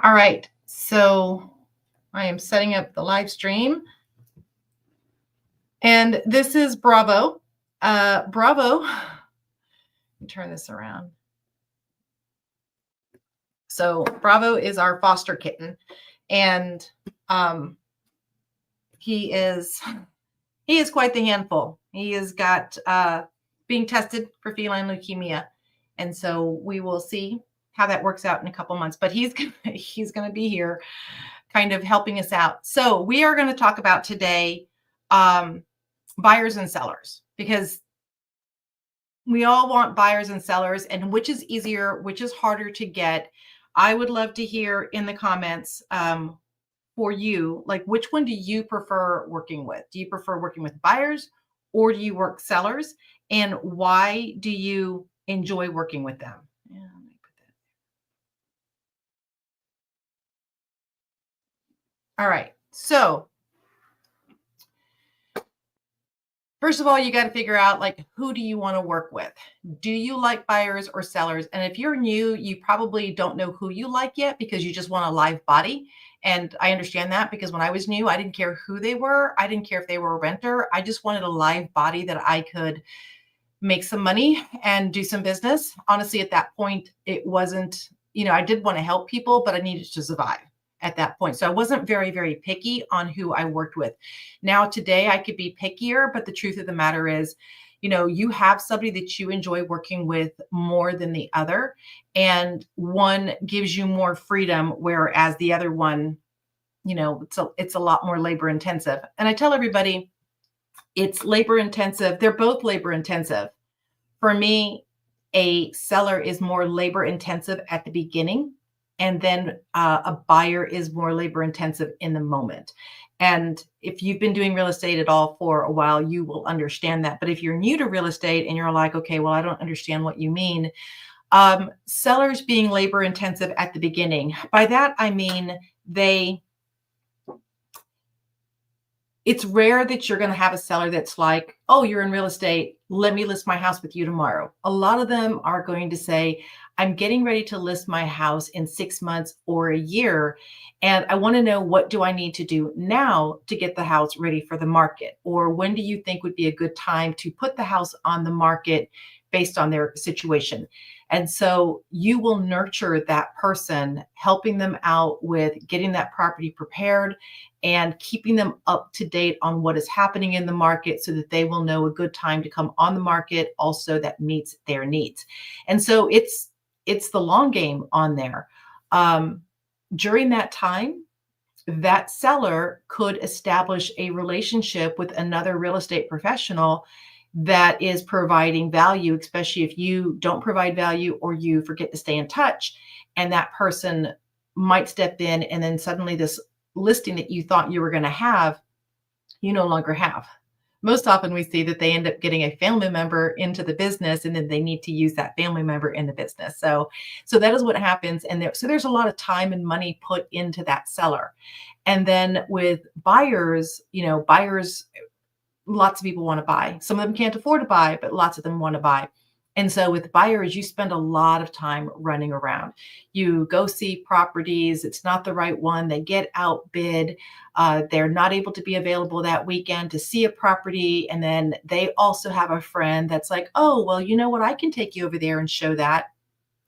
All right, so I am setting up the live stream, and this is Bravo. Bravo, let me turn this around. So Bravo is our foster kitten, and he is quite the handful. He has got being tested for feline leukemia, and so we will see how that works out in a couple months. But he's going to be here, kind of helping us out. So we are going to talk about today buyers and sellers, because we all want buyers and sellers, and which is easier, which is harder to get. I would love to hear in the comments for you, like, which one do you prefer working with? Do you prefer working with buyers, or do you work sellers? And why do you enjoy working with them? Yeah, let me put that. All right. So first of all, you got to figure out, like, who do you want to work with? Do you like buyers or sellers? And if you're new, you probably don't know who you like yet, because you just want a live body. And I understand that, because when I was new, I didn't care who they were. I didn't care if they were a renter. I just wanted a live body that I could make some money and do some business. Honestly, at that point, it wasn't, I did want to help people, but I needed to survive at that point. So I wasn't very, very picky on who I worked with. Now, today I could be pickier, but the truth of the matter is, you have somebody that you enjoy working with more than the other, and one gives you more freedom, whereas the other one, it's a lot more labor intensive. And I tell everybody, it's labor intensive. They're both labor intensive. For me, a seller is more labor intensive at the beginning, and then a buyer is more labor intensive in the moment. And if you've been doing real estate at all for a while, you will understand that. But if you're new to real estate and you're like, okay, well, I don't understand what you mean. Sellers being labor intensive at the beginning, by that I mean it's rare that you're going to have a seller that's like, oh, you're in real estate, let me list my house with you tomorrow. A lot of them are going to say, I'm getting ready to list my house in 6 months or a year, and I want to know, what do I need to do now to get the house ready for the market? Or when do you think would be a good time to put the house on the market based on their situation? And so you will nurture that person, helping them out with getting that property prepared and keeping them up to date on what is happening in the market, so that they will know a good time to come on the market also that meets their needs. And so it's the long game on there. During that time, that seller could establish a relationship with another real estate professional that is providing value, especially if you don't provide value or you forget to stay in touch. And that person might step in, and then suddenly this listing that you thought you were going to have, you no longer have. Most often we see that they end up getting a family member into the business, and then they need to use that family member in the business. So that is what happens. And so there's a lot of time and money put into that seller. And then with buyers, lots of people want to buy. Some of them can't afford to buy, but lots of them want to buy. And so with buyers, you spend a lot of time running around. You go see properties. It's not the right one. They get outbid. They're not able to be available that weekend to see a property. And then they also have a friend that's like, oh, well, you know what? I can take you over there and show that.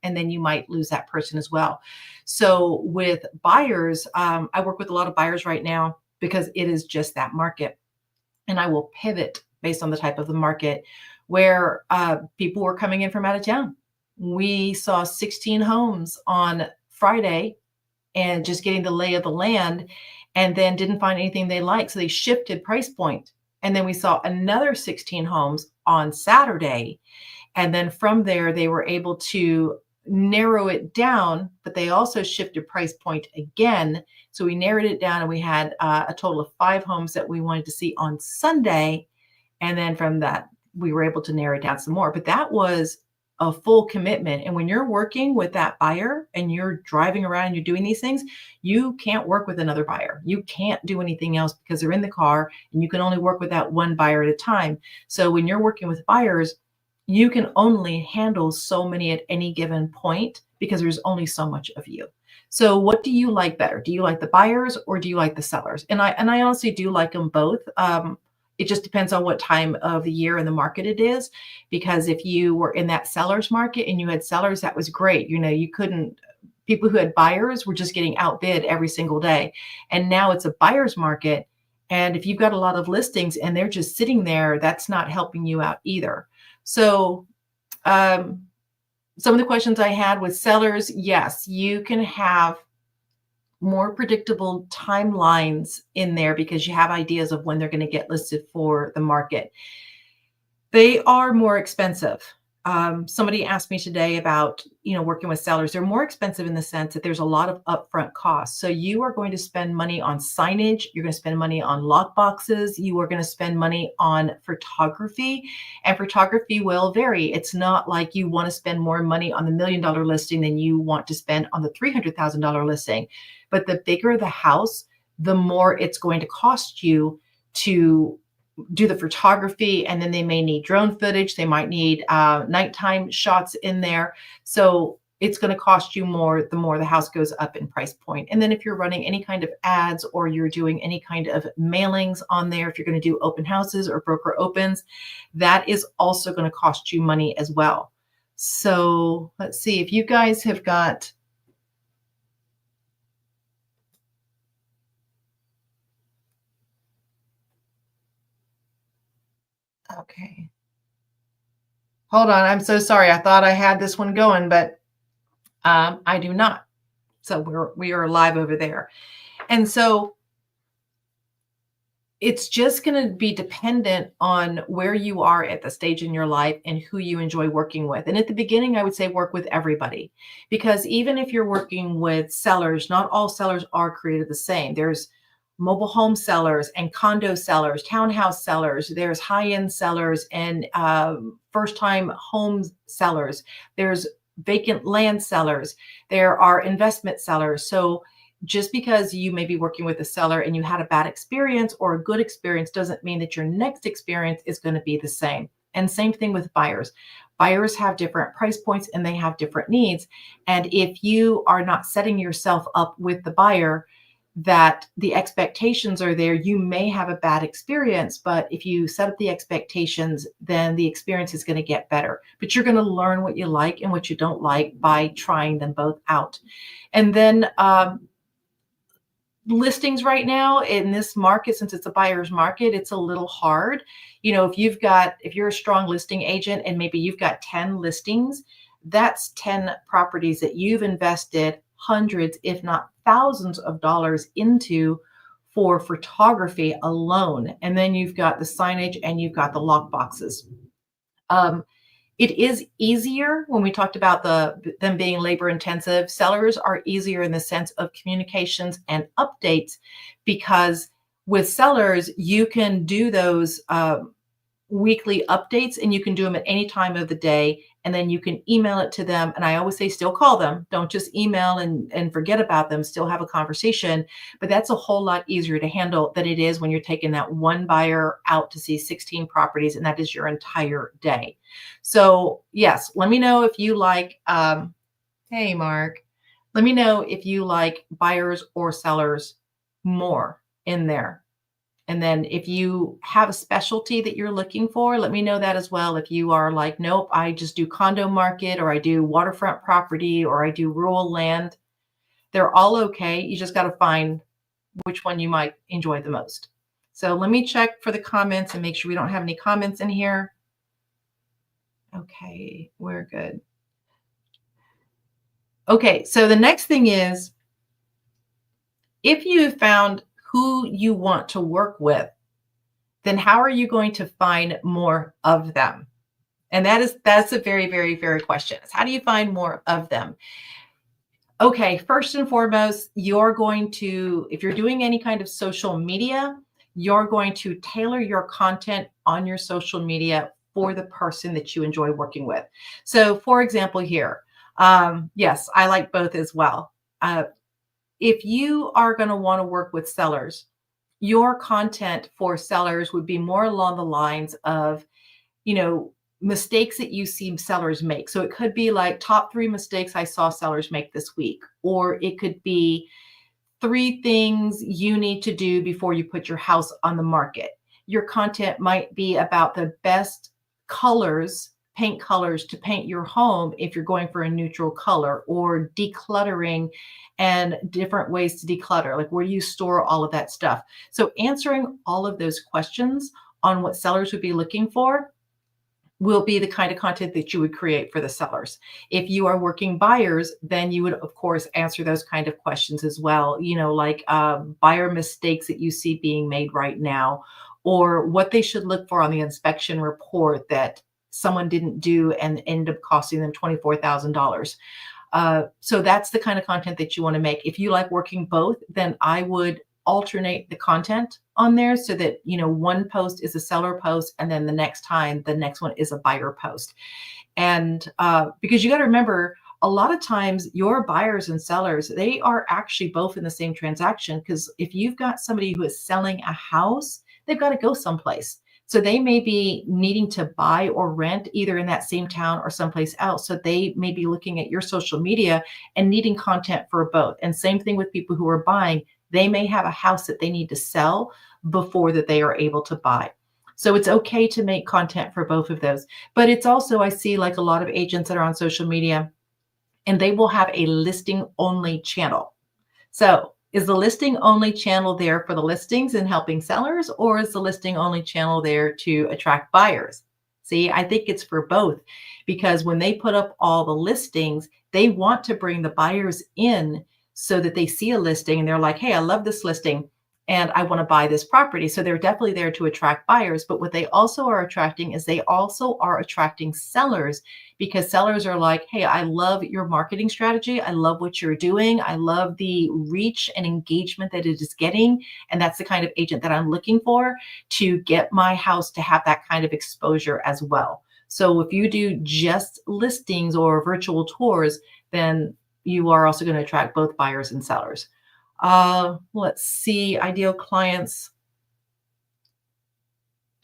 And then you might lose that person as well. So with buyers, I work with a lot of buyers right now, because it is just that market. And I will pivot based on the type of the market, where people were coming in from out of town. We saw 16 homes on Friday, and just getting the lay of the land, and then didn't find anything they liked. So they shifted price point. And then we saw another 16 homes on Saturday. And then from there, they were able to narrow it down, but they also shifted price point again. So we narrowed it down, and we had a total of 5 homes that we wanted to see on Sunday. And then from that, we were able to narrow it down some more. But that was a full commitment. And when you're working with that buyer and you're driving around and you're doing these things, you can't work with another buyer. You can't do anything else, because they're in the car, and you can only work with that one buyer at a time. So when you're working with buyers, you can only handle so many at any given point, because there's only so much of you. So what do you like better? Do you like the buyers or do you like the sellers? And I honestly do like them both. It just depends on what time of the year and the market it is. Because if you were in that seller's market and you had sellers, that was great. You couldn't, people who had buyers were just getting outbid every single day. And now it's a buyer's market. And if you've got a lot of listings and they're just sitting there, that's not helping you out either. So, um, some of the questions I had with sellers, yes, you can have more predictable timelines in there because you have ideas of when they're going to get listed for the market. They are more expensive. Somebody asked me today about, working with sellers. They're more expensive in the sense that there's a lot of upfront costs. So you are going to spend money on signage. You're going to spend money on lock boxes. You are going to spend money on photography, and photography will vary. It's not like you want to spend more money on the $1 million listing than you want to spend on the $300,000 listing. But the bigger the house, the more it's going to cost you to do the photography, and then they may need drone footage. They might need nighttime shots in there. So it's going to cost you more the more the house goes up in price point. And then if you're running any kind of ads or you're doing any kind of mailings on there, if you're going to do open houses or broker opens, that is also going to cost you money as well. So let's see if you guys have got. Okay. Hold on. I'm so sorry. I thought I had this one going, but I do not. So we are live over there. And so it's just going to be dependent on where you are at the stage in your life and who you enjoy working with. And at the beginning, I would say work with everybody, because even if you're working with sellers, not all sellers are created the same. There's mobile home sellers and condo sellers, townhouse sellers. There's high-end sellers and first-time home sellers. There's vacant land sellers. There are investment sellers. So just because you may be working with a seller and you had a bad experience or a good experience doesn't mean that your next experience is going to be the same. And same thing with buyers. Buyers have different price points and they have different needs. And if you are not setting yourself up with the buyer that the expectations are there, you may have a bad experience. But if you set up the expectations, then the experience is going to get better. But you're going to learn what you like and what you don't like by trying them both out. And then listings right now in this market, since it's a buyer's market, it's a little hard. If you're a strong listing agent and maybe you've got 10 listings, that's 10 properties that you've invested hundreds, if not thousands of dollars into for photography alone. And then you've got the signage and you've got the lock boxes. It is easier when we talked about them being labor intensive. Sellers are easier in the sense of communications and updates, because with sellers, you can do those weekly updates and you can do them at any time of the day. And then you can email it to them. And I always say, still call them. Don't just email and forget about them. Still have a conversation. But that's a whole lot easier to handle than it is when you're taking that one buyer out to see 16 properties, and that is your entire day. So yes, let me know if you like, hey, Mark, let me know if you like buyers or sellers more in there. And then if you have a specialty that you're looking for, let me know that as well. If you are like, nope, I just do condo market, or I do waterfront property, or I do rural land, they're all okay. You just got to find which one you might enjoy the most. So let me check for the comments and make sure we don't have any comments in here. Okay, we're good. Okay, so the next thing is, if you found who you want to work with, then how are you going to find more of them? And that's a very, very, very question. How do you find more of them? Okay, first and foremost, if you're doing any kind of social media, you're going to tailor your content on your social media for the person that you enjoy working with. So for example here, yes, I like both as well. If you are going to want to work with sellers, your content for sellers would be more along the lines of, mistakes that you see sellers make. So it could be like top 3 mistakes I saw sellers make this week, or it could be 3 things you need to do before you put your house on the market. Your content might be about the best colors, paint colors to paint your home if you're going for a neutral color, or decluttering and different ways to declutter, like where do you store all of that stuff. So answering all of those questions on what sellers would be looking for will be the kind of content that you would create for the sellers. If you are working buyers, then you would, of course, answer those kind of questions as well. Like buyer mistakes that you see being made right now, or what they should look for on the inspection report that someone didn't do and ended up costing them $24,000. So that's the kind of content that you want to make. If you like working both, then I would alternate the content on there so that, one post is a seller post, and then the next one is a buyer post. And because you got to remember, a lot of times your buyers and sellers, they are actually both in the same transaction. Because if you've got somebody who is selling a house, they've got to go someplace. So they may be needing to buy or rent either in that same town or someplace else. So they may be looking at your social media and needing content for both. And same thing with people who are buying. They may have a house that they need to sell before that they are able to buy. So it's okay to make content for both of those. But it's also, I see like a lot of agents that are on social media and they will have a listing only channel. So is the listing only channel there for the listings and helping sellers, or is the listing only channel there to attract buyers? See, I think it's for both, because when they put up all the listings, they want to bring the buyers in so that they see a listing and they're like, hey, I love this listing and I want to buy this property. So they're definitely there to attract buyers. But what they also are attracting is they also are attracting sellers, because sellers are like, hey, I love your marketing strategy. I love what you're doing. I love the reach and engagement that it is getting. And that's the kind of agent that I'm looking for to get my house to have that kind of exposure as well. So if you do just listings or virtual tours, then you are also going to attract both buyers and sellers. Let's see, ideal clients.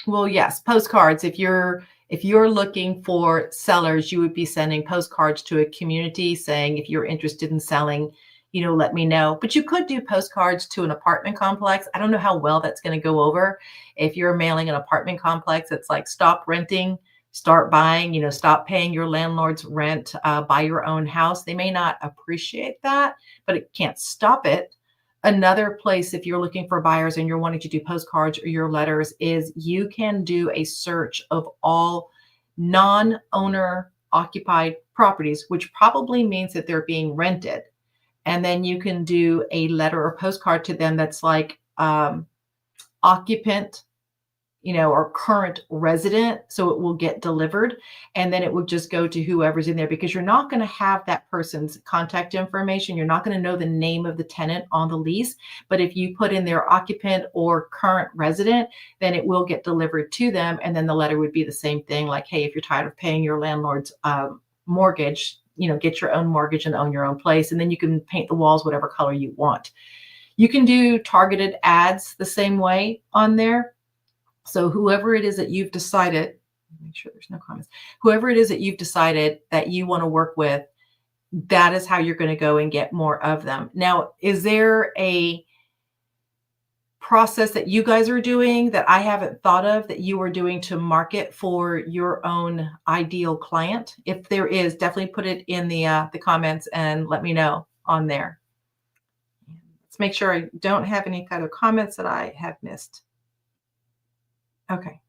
Well, yes, postcards. If you're looking for sellers, you would be sending postcards to a community saying, if you're interested in selling, let me know. But you could do postcards to an apartment complex. I don't know how well that's going to go over. If you're mailing an apartment complex, it's like, stop renting, start buying, stop paying your landlord's rent, buy your own house. They may not appreciate that, but it can't stop it. Another place, if you're looking for buyers and you're wanting to do postcards or your letters, is you can do a search of all non-owner occupied properties, which probably means that they're being rented. And then you can do a letter or postcard to them that's like occupant, or current resident. So it will get delivered, and then it will just go to whoever's in there, because you're not going to have that person's contact information. You're not going to know the name of the tenant on the lease. But if you put in their occupant or current resident, then it will get delivered to them. And then the letter would be the same thing. Like, hey, if you're tired of paying your landlord's mortgage, get your own mortgage and own your own place. And then you can paint the walls whatever color you want. You can do targeted ads the same way on there. So whoever it is that you've decided, make sure there's no comments, whoever it is that you've decided that you want to work with, that is how you're going to go and get more of them. Now, is there a process that you guys are doing that I haven't thought of that you are doing to market for your own ideal client? If there is, definitely put it in the comments and let me know on there. Let's make sure I don't have any kind of comments that I have missed. Okay,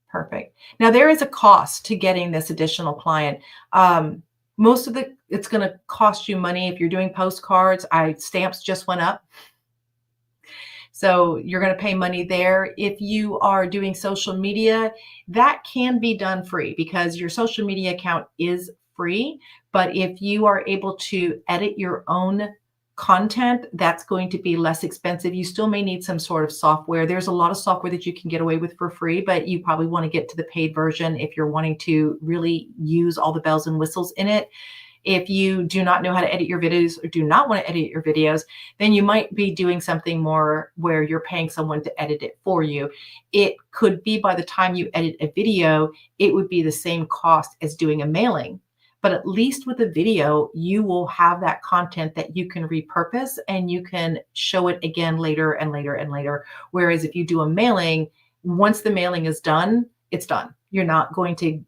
perfect. Now there is a cost to getting this additional client. Most of it's going to cost you money. If you're doing postcards, stamps just went up. So you're going to pay money there. If you are doing social media, that can be done free because your social media account is free. But if you are able to edit your own content, that's going to be less expensive. You still may need some sort of software. There's a lot of software that you can get away with for free, but you probably want to get to the paid version if you're wanting to really use all the bells and whistles in it. If you do not know how to edit your videos or do not want to edit your videos, then you might be doing something more where you're paying someone to edit it for you. It could be by the time you edit a video, it would be the same cost as doing a mailing. But at least with a video, you will have that content that you can repurpose and you can show it again later and later and later. Whereas if you do a mailing, once the mailing is done, it's done. You're not going to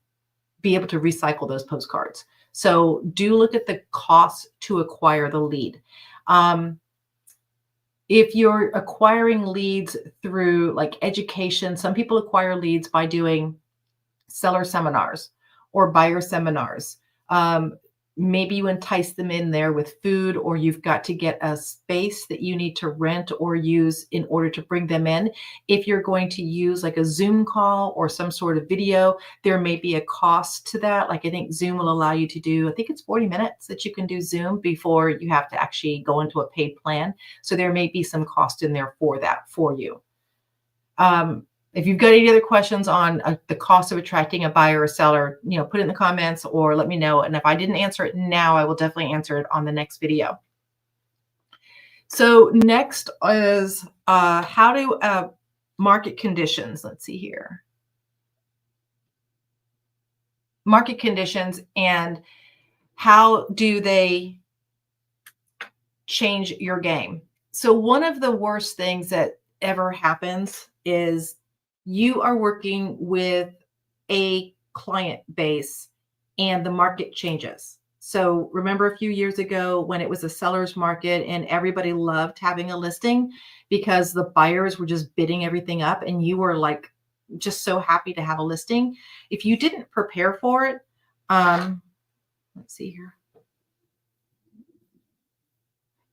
be able to recycle those postcards. So do look at the cost to acquire the lead. If you're acquiring leads through like education, some people acquire leads by doing seller seminars or buyer seminars. Maybe you entice them in there with food, or you've got to get a space that you need to rent or use in order to bring them in. If you're going to use like a Zoom call or some sort of video, there may be a cost to that. Like I think Zoom will allow you to do, I think it's 40 minutes that you can do Zoom before you have to actually go into a paid plan. So there may be some cost in there for that for you. If you've got any other questions on the cost of attracting a buyer or seller, put it in the comments or let me know. And if I didn't answer it now, I will definitely answer it on the next video. So next is how do market conditions, let's see here. Market conditions and how do they change your game? So one of the worst things that ever happens is you are working with a client base and the market changes. So remember a few years ago when it was a seller's market and everybody loved having a listing because the buyers were just bidding everything up and you were like just so happy to have a listing. If you didn't prepare for it, let's see here.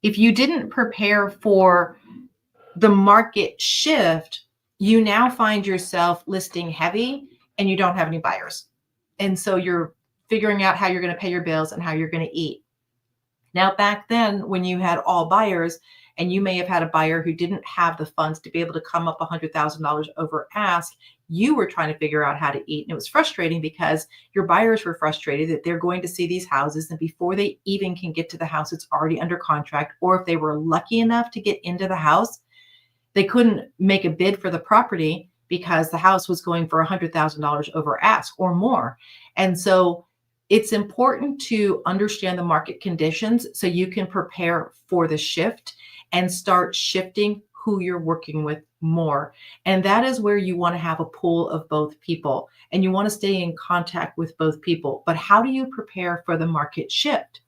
If you didn't prepare for the market shift, you now find yourself listing heavy and you don't have any buyers. And so you're figuring out how you're going to pay your bills and how you're going to eat. Now, back then when you had all buyers and you may have had a buyer who didn't have the funds to be able to come up $100,000 over ask, you were trying to figure out how to eat. And it was frustrating because your buyers were frustrated that they're going to see these houses and before they even can get to the house, it's already under contract. Or if they were lucky enough to get into the house, they couldn't make a bid for the property because the house was going for $100,000 over ask or more. And so it's important to understand the market conditions so you can prepare for the shift and start shifting who you're working with more. And that is where you want to have a pool of both people and you want to stay in contact with both people. But how do you prepare for the market shift?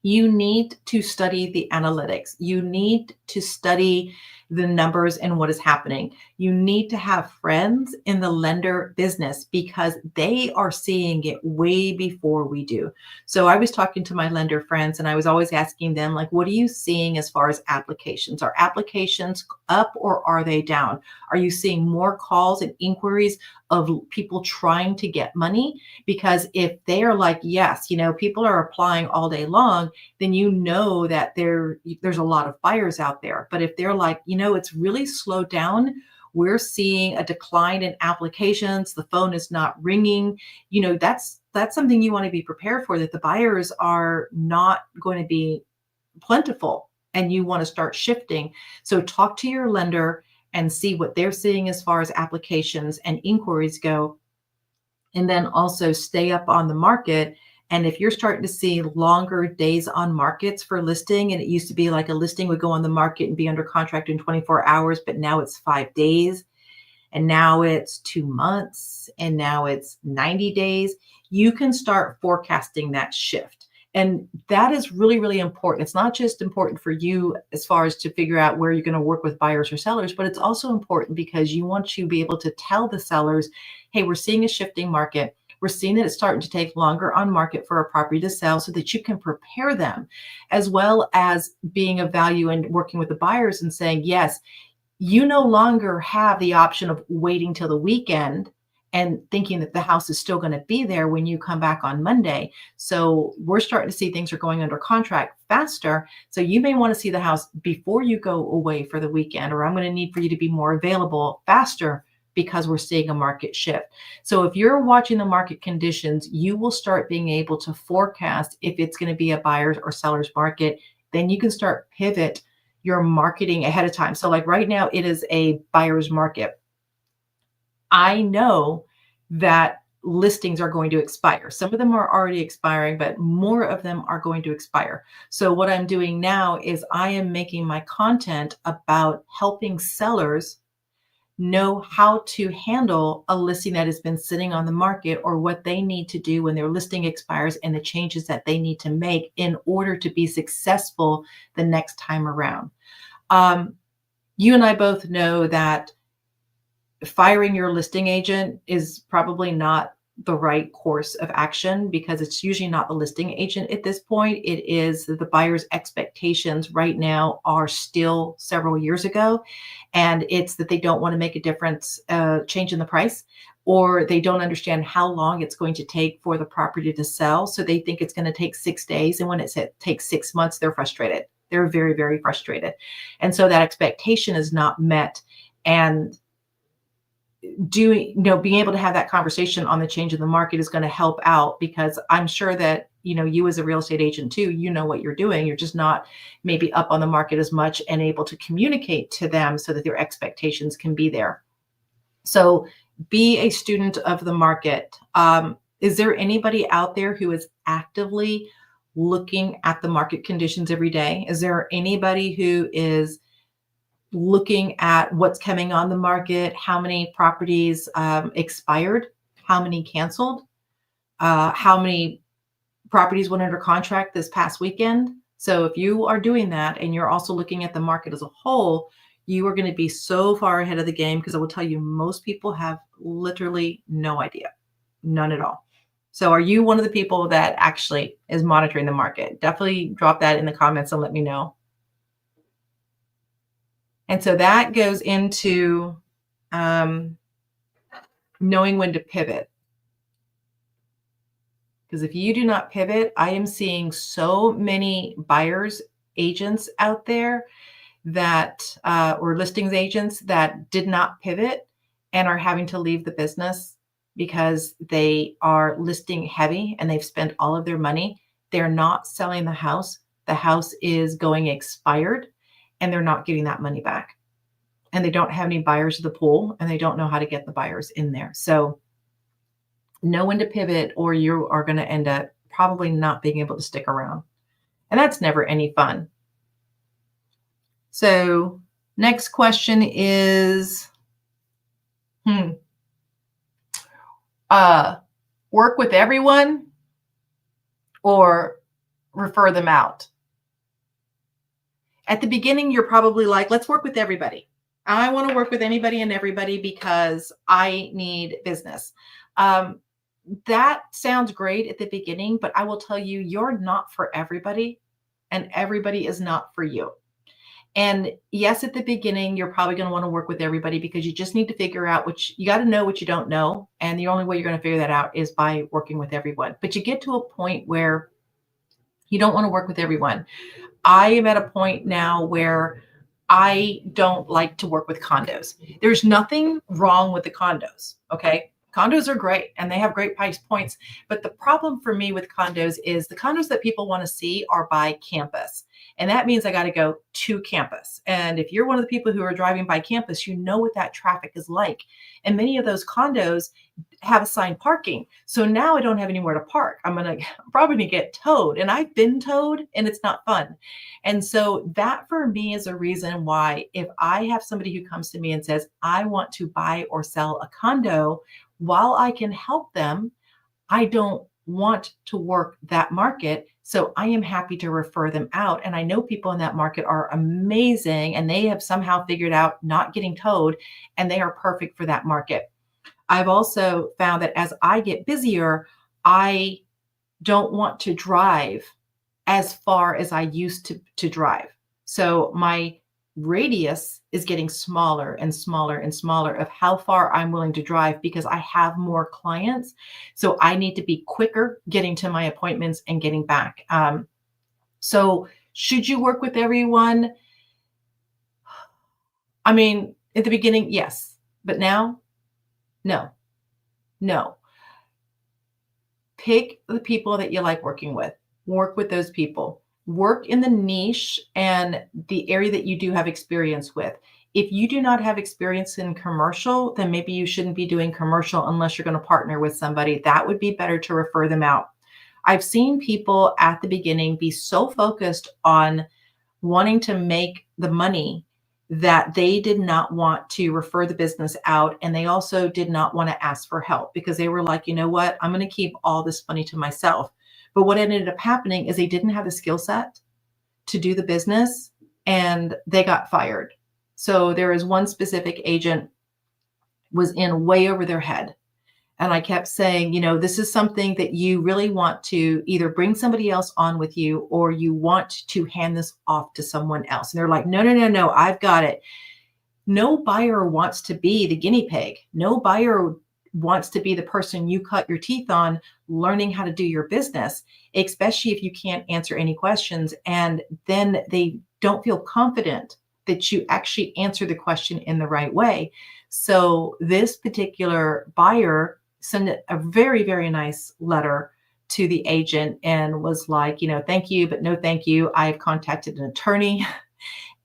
You need to study the analytics. You need to study the numbers and what is happening. You need to have friends in the lender business because they are seeing it way before we do. So I was talking to my lender friends and I was always asking them, like, what are you seeing as far as applications? Are applications up or are they down? Are you seeing more calls and inquiries of people trying to get money? Because if they are like, yes, people are applying all day long, then that there's a lot of buyers out there. But if they're like, it's really slowed down, we're seeing a decline in applications, the phone is not ringing, that's something you want to be prepared for, that the buyers are not going to be plentiful and you want to start shifting. So talk to your lender and see what they're seeing as far as applications and inquiries go. And then also stay up on the market. And if you're starting to see longer days on markets for listing, and it used to be like a listing would go on the market and be under contract in 24 hours, but now it's 5 days, and now it's 2 months, and now it's 90 days, you can start forecasting that shift. And that is really, really important. It's not just important for you as far as to figure out where you're going to work with buyers or sellers, but it's also important because you want to be able to tell the sellers, hey, we're seeing a shifting market. We're seeing that it's starting to take longer on market for a property to sell so that you can prepare them, as well as being of value and working with the buyers and saying, yes, you no longer have the option of waiting till the weekend and thinking that the house is still going to be there when you come back on Monday. So we're starting to see things are going under contract faster. So you may want to see the house before you go away for the weekend, or I'm going to need for you to be more available faster because we're seeing a market shift. So if you're watching the market conditions, you will start being able to forecast if it's going to be a buyer's or seller's market. Then you can start pivot your marketing ahead of time. So like right now, it is a buyer's market. I know that listings are going to expire. Some of them are already expiring, but more of them are going to expire. So what I'm doing now is I am making my content about helping sellers know how to handle a listing that has been sitting on the market, or what they need to do when their listing expires and the changes that they need to make in order to be successful the next time around. Um, you and I both know that firing your listing agent is probably not the right course of action, because it's usually not the listing agent at this point. It is the buyer's expectations right now are still several years ago. And it's that they don't want to make a difference, change in the price, or they don't understand how long it's going to take for the property to sell. So they think it's going to take 6 days. And when it takes 6 months, they're frustrated. They're very, very frustrated. And so that expectation is not met. And being able to have that conversation on the change in the market is going to help out, because I'm sure that, you as a real estate agent too, you know what you're doing. You're just not maybe up on the market as much and able to communicate to them so that their expectations can be there. So be a student of the market. Is there anybody out there who is actively looking at the market conditions every day? Is there anybody who is looking at what's coming on the market, how many properties expired, how many canceled, how many properties went under contract this past weekend? So if you are doing that and you're also looking at the market as a whole, you are going to be so far ahead of the game, because I will tell you, most people have literally no idea, none at all. So are you one of the people that actually is monitoring the market? Definitely drop that in the comments and let me know. And so that goes into knowing when to pivot. Because if you do not pivot, I am seeing so many buyers agents out there that, or listings agents that did not pivot and are having to leave the business because they are listing heavy and they've spent all of their money. They're not selling the house. The house is going expired and they're not getting that money back. And they don't have any buyers to the pool, and they don't know how to get the buyers in there. So know when to pivot, or you are going to end up probably not being able to stick around. And that's never any fun. So next question is, work with everyone or refer them out? At the beginning, you're probably like, let's work with everybody. I want to work with anybody and everybody because I need business. That sounds great at the beginning, but I will tell you, you're not for everybody, and everybody is not for you. And yes, at the beginning, you're probably going to want to work with everybody, because you just need to figure out you got to know what you don't know. And the only way you're going to figure that out is by working with everyone. But you get to a point where you don't want to work with everyone. I am at a point now where I don't like to work with condos. There's nothing wrong with the condos. Okay. Condos are great and they have great price points. But the problem for me with condos is the condos that people want to see are by campus. And that means I got to go to campus. And if you're one of the people who are driving by campus, you know what that traffic is like. And many of those condos have assigned parking. So now I don't have anywhere to park. I'm probably going to get towed. And I've been towed and it's not fun. And so that for me is a reason why, if I have somebody who comes to me and says, I want to buy or sell a condo, while I can help them, I don't want to work that market. So I am happy to refer them out. And I know people in that market are amazing, and they have somehow figured out not getting towed, and they are perfect for that market. I've also found that as I get busier, I don't want to drive as far as I used to drive. So my radius is getting smaller and smaller and smaller of how far I'm willing to drive, because I have more clients. So I need to be quicker getting to my appointments and getting back. So should you work with everyone? I mean, at the beginning, yes. But now No, no. Pick the people that you like working with. Work with those people. Work in the niche and the area that you do have experience with. If you do not have experience in commercial, then maybe you shouldn't be doing commercial unless you're going to partner with somebody. That would be better to refer them out. I've seen people at the beginning be so focused on wanting to make the money that they did not want to refer the business out. And they also did not want to ask for help because they were like, you know what, I'm going to keep all this money to myself. But what ended up happening is they didn't have the skill set to do the business and they got fired. So there is one specific agent was in way over their head. And I kept saying, you know, this is something that you really want to either bring somebody else on with you or you want to hand this off to someone else. And they're like, no, no, no, no, I've got it. No buyer wants to be the guinea pig. No buyer wants to be the person you cut your teeth on learning how to do your business, especially if you can't answer any questions. And then they don't feel confident that you actually answer the question in the right way. So this particular buyer sent a very, very nice letter to the agent and was like, you know, thank you, but no thank you. I've contacted an attorney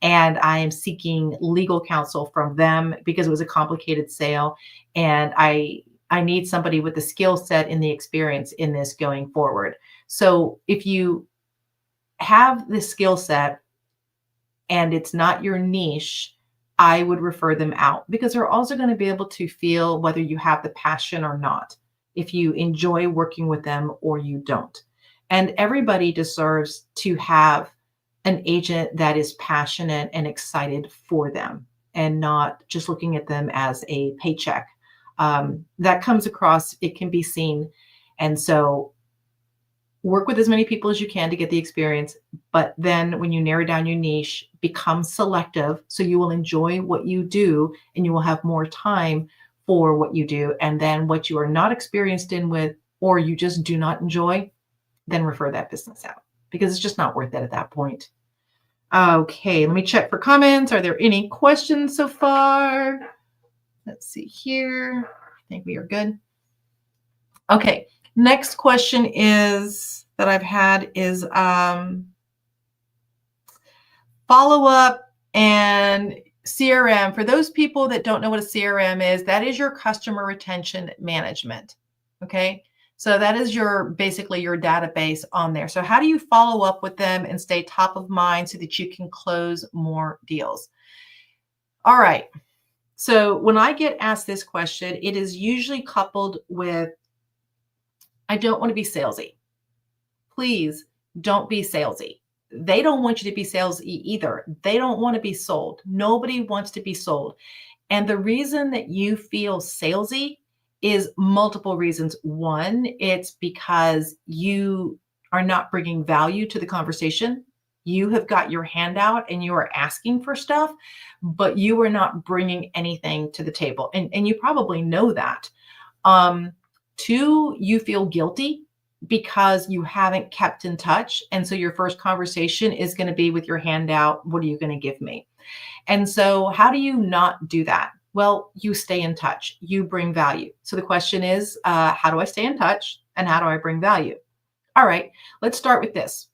and I am seeking legal counsel from them because it was a complicated sale. And I need somebody with the skill set and the experience in this going forward. So if you have the skill set and it's not your niche, I would refer them out because they're also going to be able to feel whether you have the passion or not, if you enjoy working with them or you don't. And everybody deserves to have an agent that is passionate and excited for them and not just looking at them as a paycheck. That comes across, it can be seen. And so work with as many people as you can to get the experience. But then when you narrow down your niche, become selective so you will enjoy what you do and you will have more time for what you do. And then what you are not experienced in with, or you just do not enjoy, then refer that business out because it's just not worth it at that point. Okay, let me check for comments. Are there any questions so far? Let's see here. I think we are good. Okay, next question is that I've had is follow up and CRM. For those people that don't know what a CRM is, that is your customer retention management. Okay. So that is your basically your database on there. So how do you follow up with them and stay top of mind so that you can close more deals? All right. So when I get asked this question, it is usually coupled with, I don't want to be salesy. Please don't be salesy. They don't want you to be salesy either. They don't want to be sold. Nobody wants to be sold. And the reason that you feel salesy is multiple reasons. One, it's because you are not bringing value to the conversation. You have got your hand out and you are asking for stuff, but you are not bringing anything to the table. And you probably know that. Two, you feel guilty because you haven't kept in touch. And so your first conversation is going to be with your hand out. What are you going to give me? And so how do you not do that? Well, you stay in touch. You bring value. So the question is, how do I stay in touch and how do I bring value? All right, let's start with this.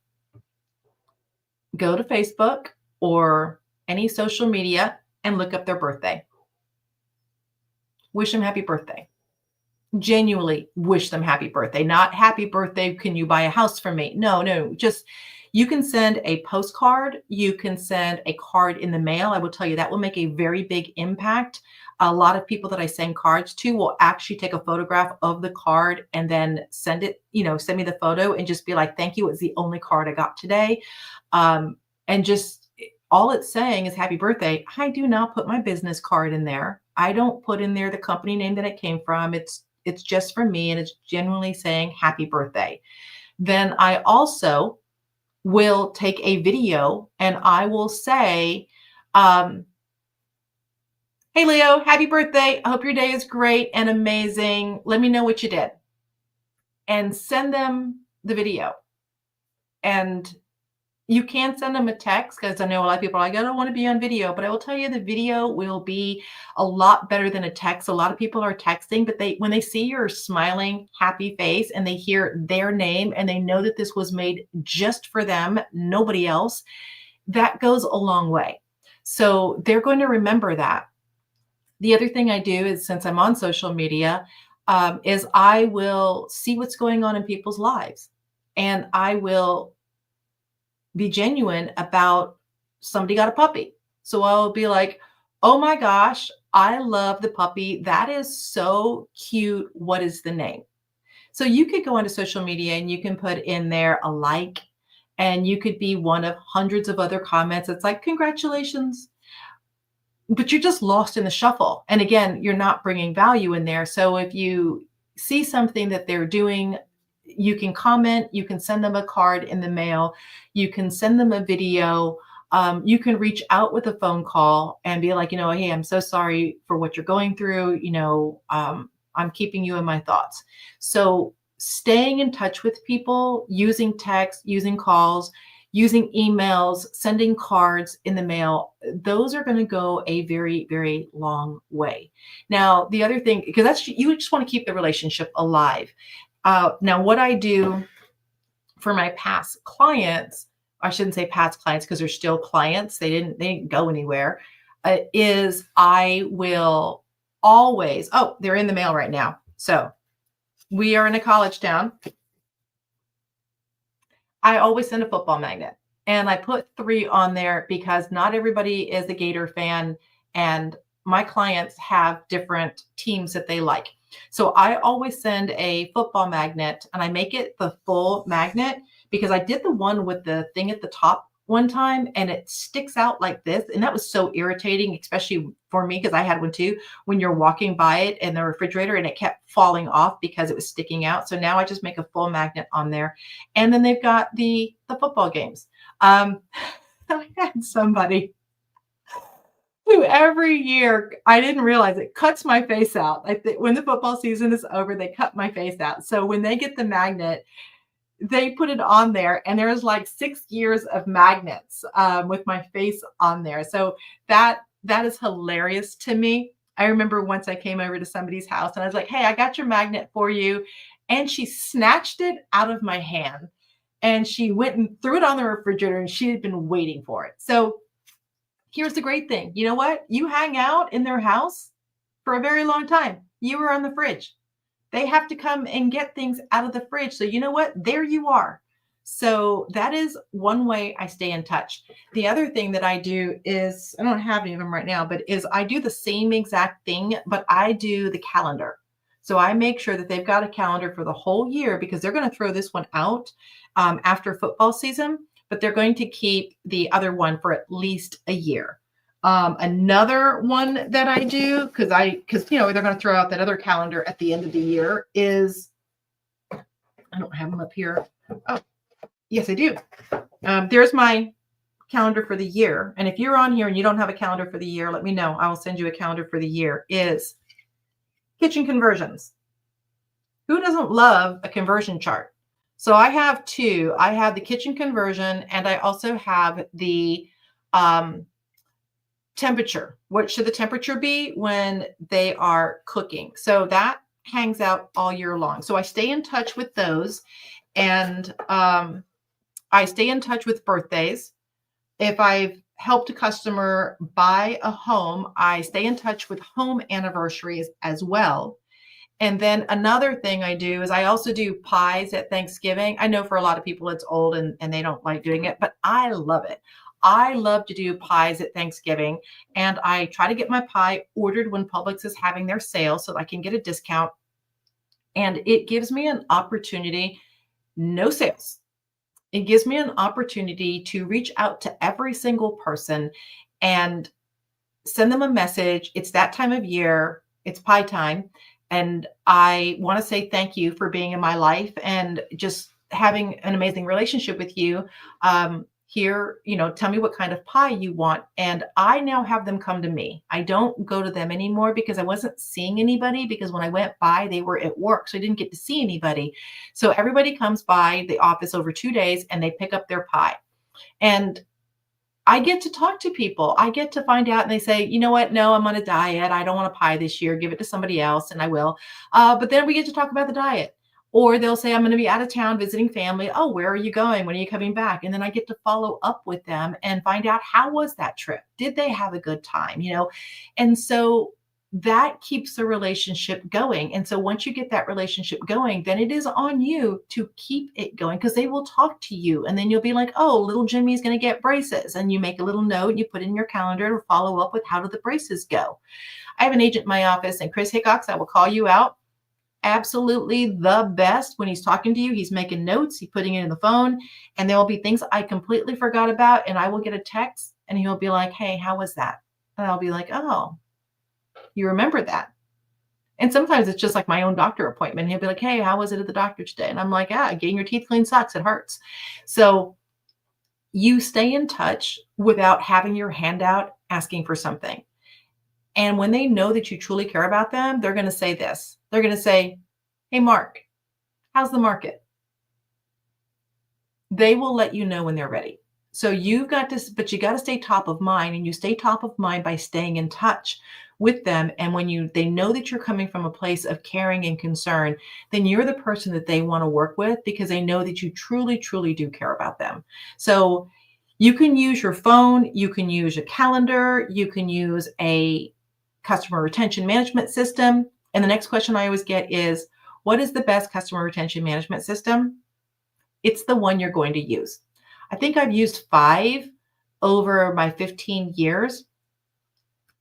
Go to Facebook or any social media and look up their birthday. Wish them happy birthday. Genuinely wish them happy birthday. Not happy birthday, can you buy a house for me? No, no, just you can send a postcard. You can send a card in the mail. I will tell you that will make a very big impact. A lot of people that I send cards to will actually take a photograph of the card and then send it, send me the photo and just be like, thank you. It's the only card I got today. And just all it's saying is happy birthday. I do not put my business card in there. I don't put in there the company name that it came from. It's just for me and it's genuinely saying happy birthday. Then I also will take a video and I will say, hey, Leo, happy birthday. I hope your day is great and amazing. Let me know what you did. And send them the video. And, You can send them a text because I know a lot of people are like, I don't want to be on video, but I will tell you the video will be a lot better than a text. A lot of people are texting, but when they see your smiling, happy face and they hear their name and they know that this was made just for them, nobody else, that goes a long way. So they're going to remember that. The other thing I do is, since I'm on social media, is I will see what's going on in people's lives, and I will be genuine about somebody got a puppy. So I'll be like, oh my gosh, I love the puppy. That is so cute. What is the name? So you could go onto social media and you can put in there a like, and you could be one of hundreds of other comments. It's like, congratulations, but you're just lost in the shuffle. And again, you're not bringing value in there. So if you see something that they're doing, you can comment, you can send them a card in the mail, you can send them a video, you can reach out with a phone call and be like, hey, I'm so sorry for what you're going through. I'm keeping you in my thoughts. So staying in touch with people, using text, using calls, using emails, sending cards in the mail, those are going to go a very, very long way. Now, the other thing, because you just want to keep the relationship alive. Now, what I do for my past clients, I shouldn't say past clients because they're still clients. They didn't go anywhere. Is I will always, they're in the mail right now. So we are in a college town. I always send a football magnet, and I put 3 on there because not everybody is a Gator fan, and my clients have different teams that they like. So I always send a football magnet, and I make it the full magnet because I did the one with the thing at the top one time and it sticks out like this. And that was so irritating, especially for me, because I had one too, when you're walking by it in the refrigerator and it kept falling off because it was sticking out. So now I just make a full magnet on there. And then they've got the football games. I had somebody who every year, I didn't realize it, cuts my face out. When the football season is over, they cut my face out. So when they get the magnet, they put it on there, and there's like 6 years of magnets with my face on there. So that is hilarious to me. I remember once I came over to somebody's house and I was like, hey, I got your magnet for you. And she snatched it out of my hand and she went and threw it on the refrigerator, and she had been waiting for it. So here's the great thing. You know what? You hang out in their house for a very long time. You were on the fridge. They have to come and get things out of the fridge. So you know what? There you are. So that is one way I stay in touch. The other thing that I do is, I don't have any of them right now, but is I do the same exact thing, but I do the calendar. So I make sure that they've got a calendar for the whole year, because they're going to throw this one out after football season, but they're going to keep the other one for at least a year. Another one that I do, because they're going to throw out that other calendar at the end of the year, is, I don't have them up here. Oh, yes, I do. There's my calendar for the year. And if you're on here and you don't have a calendar for the year, let me know. I will send you a calendar for the year. Is kitchen conversions. Who doesn't love a conversion chart? So I have 2. I have the kitchen conversion, and I also have the temperature. What should the temperature be when they are cooking? So that hangs out all year long. So I stay in touch with those, and I stay in touch with birthdays. If I've helped a customer buy a home, I stay in touch with home anniversaries as well. And then another thing I do is I also do pies at Thanksgiving. I know for a lot of people it's old and they don't like doing it, but I love it. I love to do pies at Thanksgiving, and I try to get my pie ordered when Publix is having their sale so that I can get a discount. And it gives me an opportunity, no sales. It gives me an opportunity to reach out to every single person and send them a message. It's that time of year. It's pie time. And I want to say thank you for being in my life and just having an amazing relationship with you. Here, tell me what kind of pie you want. And I now have them come to me. I don't go to them anymore because I wasn't seeing anybody, because when I went by, they were at work. So I didn't get to see anybody. So everybody comes by the office over 2 days and they pick up their pie. And I get to talk to people. I get to find out and they say, you know what? No, I'm on a diet. I don't want a pie this year. Give it to somebody else and I will. But then we get to talk about the diet. Or they'll say, I'm going to be out of town visiting family. Oh, where are you going? When are you coming back? And then I get to follow up with them and find out, how was that trip? Did they have a good time? And so that keeps the relationship going. And so once you get that relationship going, then it is on you to keep it going, because they will talk to you. And then you'll be like, oh, little Jimmy's going to get braces. And you make a little note and you put it in your calendar to follow up with, how do the braces go? I have an agent in my office, and Chris Hickox, I will call you out. Absolutely the best. When he's talking to you, he's making notes, he's putting it in the phone, and there will be things I completely forgot about. And I will get a text and he'll be like, hey, how was that? And I'll be like, oh, you remember that. And sometimes it's just like my own doctor appointment. He'll be like, hey, how was it at the doctor today? And I'm like, getting your teeth cleaned sucks. It hurts. So you stay in touch without having your hand out asking for something. And when they know that you truly care about them, they're going to say this. They're going to say, hey, Mark, how's the market? They will let you know when they're ready. So you've got to, but you got to stay top of mind, and you stay top of mind by staying in touch with them. And when they know that you're coming from a place of caring and concern, then you're the person that they want to work with, because they know that you truly, truly do care about them. So you can use your phone, you can use a calendar, you can use a customer retention management system. And the next question I always get is, what is the best customer retention management system? It's the one you're going to use. I think I've used 5 over my 15 years.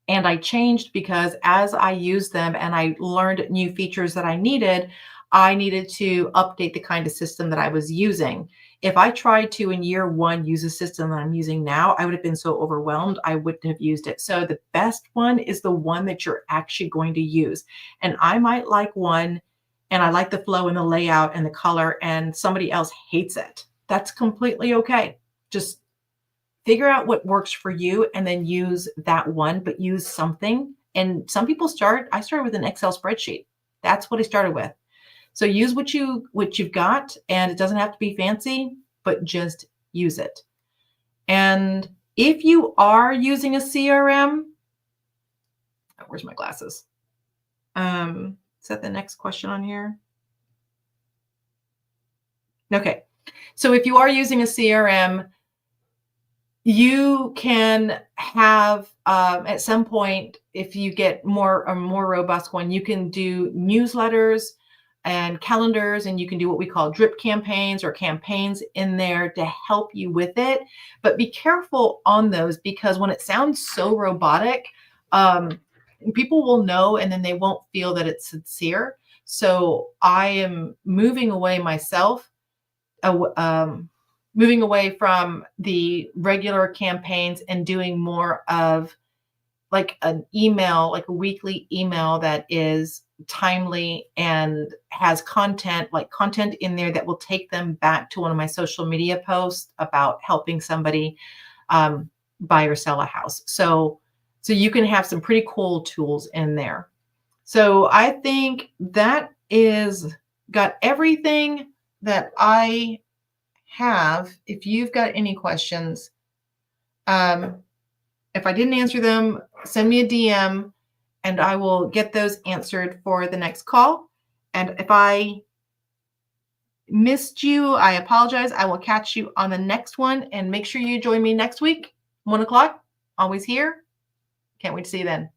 And I changed because as I used them and I learned new features that I needed to update the kind of system that I was using. If I tried to, in year 1, use a system that I'm using now, I would have been so overwhelmed, I wouldn't have used it. So the best one is the one that you're actually going to use. And I might like one, and I like the flow and the layout and the color, and somebody else hates it. That's completely okay. Just figure out what works for you and then use that one, but use something. And some people I started with an Excel spreadsheet. That's what I started with. So use what you've got, and it doesn't have to be fancy, but just use it. And if you are using a CRM, where's my glasses? Is that the next question on here? Okay. So if you are using a CRM, you can have, at some point, if you get a more robust one, you can do newsletters and calendars, and you can do what we call drip campaigns or campaigns in there to help you with it. But be careful on those, because when it sounds so robotic, people will know, and then they won't feel that it's sincere. So I am moving away myself, moving away from the regular campaigns and doing more of like an email, like a weekly email that is timely and has content in there that will take them back to one of my social media posts about helping somebody buy or sell a house. So you can have some pretty cool tools in there. So I think that is got everything that I have. If you've got any questions, if I didn't answer them, send me a DM and I will get those answered for the next call. And if I missed you, I apologize. I will catch you on the next one, and make sure you join me next week, 1:00, always here. Can't wait to see you then.